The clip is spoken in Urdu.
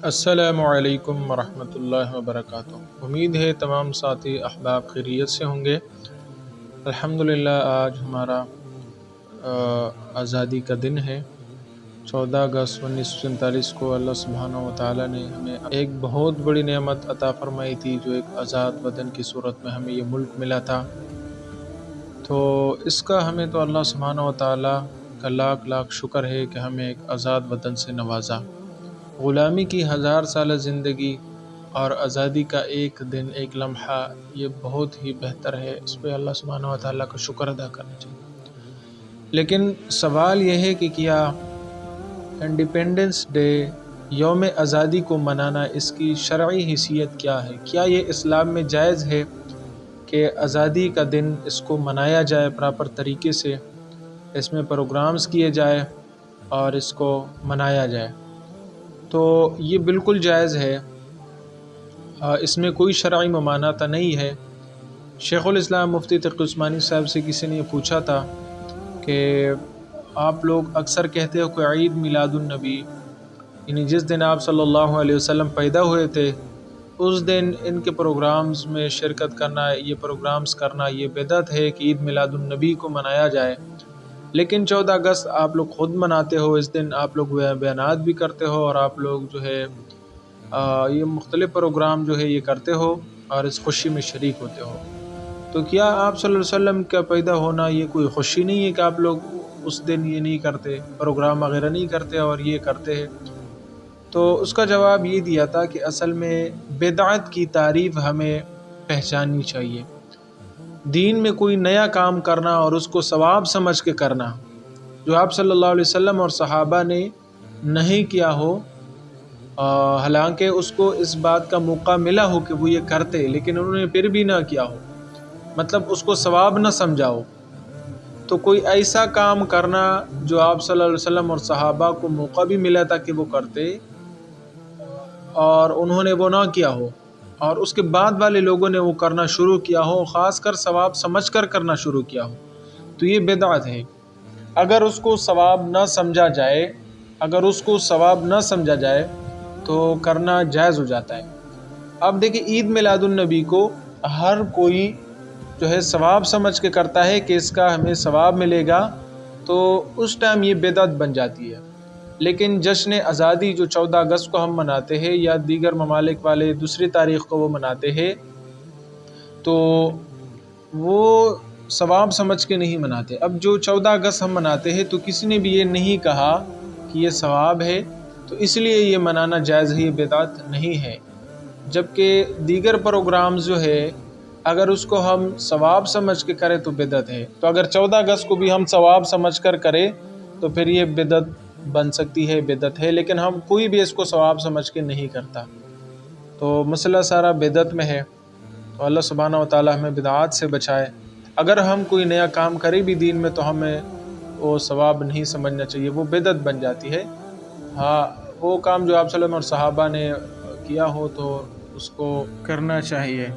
السلام علیکم ورحمۃ اللہ وبرکاتہ۔ امید ہے تمام ساتھی احباب خیریت سے ہوں گے۔ الحمدللہ آج ہمارا آزادی کا دن ہے۔ 14 اگست 1947 کو اللہ سبحانہ و تعالیٰ نے ہمیں ایک بہت بڑی نعمت عطا فرمائی تھی، جو ایک آزاد وطن کی صورت میں ہمیں یہ ملک ملا تھا۔ تو اس کا ہمیں تو اللہ سبحانہ و تعالیٰ کا لاکھ لاکھ شکر ہے کہ ہمیں ایک آزاد وطن سے نوازا۔ غلامی کی 1000 سالہ زندگی اور آزادی کا ایک دن، ایک لمحہ، یہ بہت ہی بہتر ہے۔ اس پہ اللہ سبحانہ و تعالیٰ کا شکر ادا کرنا چاہیے۔ لیکن سوال یہ ہے کہ کیا انڈیپینڈنس ڈے، یوم آزادی کو منانا، اس کی شرعی حیثیت کیا ہے؟ کیا یہ اسلام میں جائز ہے کہ آزادی کا دن اس کو منایا جائے پراپر طریقے سے، اس میں پروگرامز کیے جائے اور اس کو منایا جائے؟ تو یہ بالکل جائز ہے، اس میں کوئی شرعی ممانعت نہیں ہے۔ شیخ الاسلام مفتی تقی عثمانی صاحب سے کسی نے یہ پوچھا تھا کہ آپ لوگ اکثر کہتے ہو کہ عید میلاد النبی، یعنی جس دن آپ صلی اللہ علیہ وسلم پیدا ہوئے تھے، اس دن ان کے پروگرامز میں شرکت کرنا، یہ پروگرامز کرنا، یہ بدعت ہے کہ عید میلاد النبی کو منایا جائے۔ لیکن 14 اگست آپ لوگ خود مناتے ہو، اس دن آپ لوگ بیانات بھی کرتے ہو اور آپ لوگ جو ہے یہ مختلف پروگرام جو ہے یہ کرتے ہو اور اس خوشی میں شریک ہوتے ہو۔ تو کیا آپ صلی اللہ علیہ وسلم کا پیدا ہونا یہ کوئی خوشی نہیں ہے کہ آپ لوگ اس دن یہ نہیں کرتے، پروگرام وغیرہ نہیں کرتے اور یہ کرتے ہیں؟ تو اس کا جواب یہ دیا تھا کہ اصل میں بدعت کی تعریف ہمیں پہچاننی چاہیے۔ دین میں کوئی نیا کام کرنا اور اس کو ثواب سمجھ کے کرنا، جو آپ صلی اللہ علیہ وسلم اور صحابہ نے نہیں کیا ہو، حالانکہ اس کو اس بات کا موقع ملا ہو کہ وہ یہ کرتے، لیکن انہوں نے پھر بھی نہ کیا ہو، مطلب اس کو ثواب نہ سمجھا ہو، تو کوئی ایسا کام کرنا جو آپ صلی اللہ علیہ وسلم اور صحابہ کو موقع بھی ملا تھا کہ وہ کرتے اور انہوں نے وہ نہ کیا ہو، اور اس کے بعد والے لوگوں نے وہ کرنا شروع کیا ہو، خاص کر ثواب سمجھ کر کرنا شروع کیا ہو، تو یہ بدعت ہے۔ اگر اس کو ثواب نہ سمجھا جائے تو کرنا جائز ہو جاتا ہے۔ اب دیکھیں، عید میلاد النبی کو ہر کوئی جو ہے ثواب سمجھ کے کرتا ہے کہ اس کا ہمیں ثواب ملے گا، تو اس ٹائم یہ بدعت بن جاتی ہے۔ لیکن جشن آزادی جو 14 اگست کو ہم مناتے ہیں، یا دیگر ممالک والے دوسری تاریخ کو وہ مناتے ہیں، تو وہ ثواب سمجھ کے نہیں مناتے۔ اب جو 14 اگست ہم مناتے ہیں، تو کسی نے بھی یہ نہیں کہا کہ یہ ثواب ہے، تو اس لیے یہ منانا جائز ہے، یہ بدعت نہیں ہے۔ جبکہ دیگر پروگرامز جو ہے، اگر اس کو ہم ثواب سمجھ کے کریں تو بدعت ہے۔ تو اگر 14 اگست کو بھی ہم ثواب سمجھ کر کریں تو پھر یہ بدعت بن سکتی ہے، بدعت ہے، لیکن ہم کوئی بھی اس کو ثواب سمجھ کے نہیں کرتا، تو مسئلہ سارا بدعت میں ہے۔ تو اللہ سبحانہ و تعالیٰ ہمیں بدعات سے بچائے۔ اگر ہم کوئی نیا کام کریں بھی دین میں تو ہمیں وہ ثواب نہیں سمجھنا چاہیے، وہ بدعت بن جاتی ہے۔ ہاں، وہ کام جو آپ صلی اللہ علیہ وسلم اور صحابہ نے کیا ہو تو اس کو کرنا چاہیے۔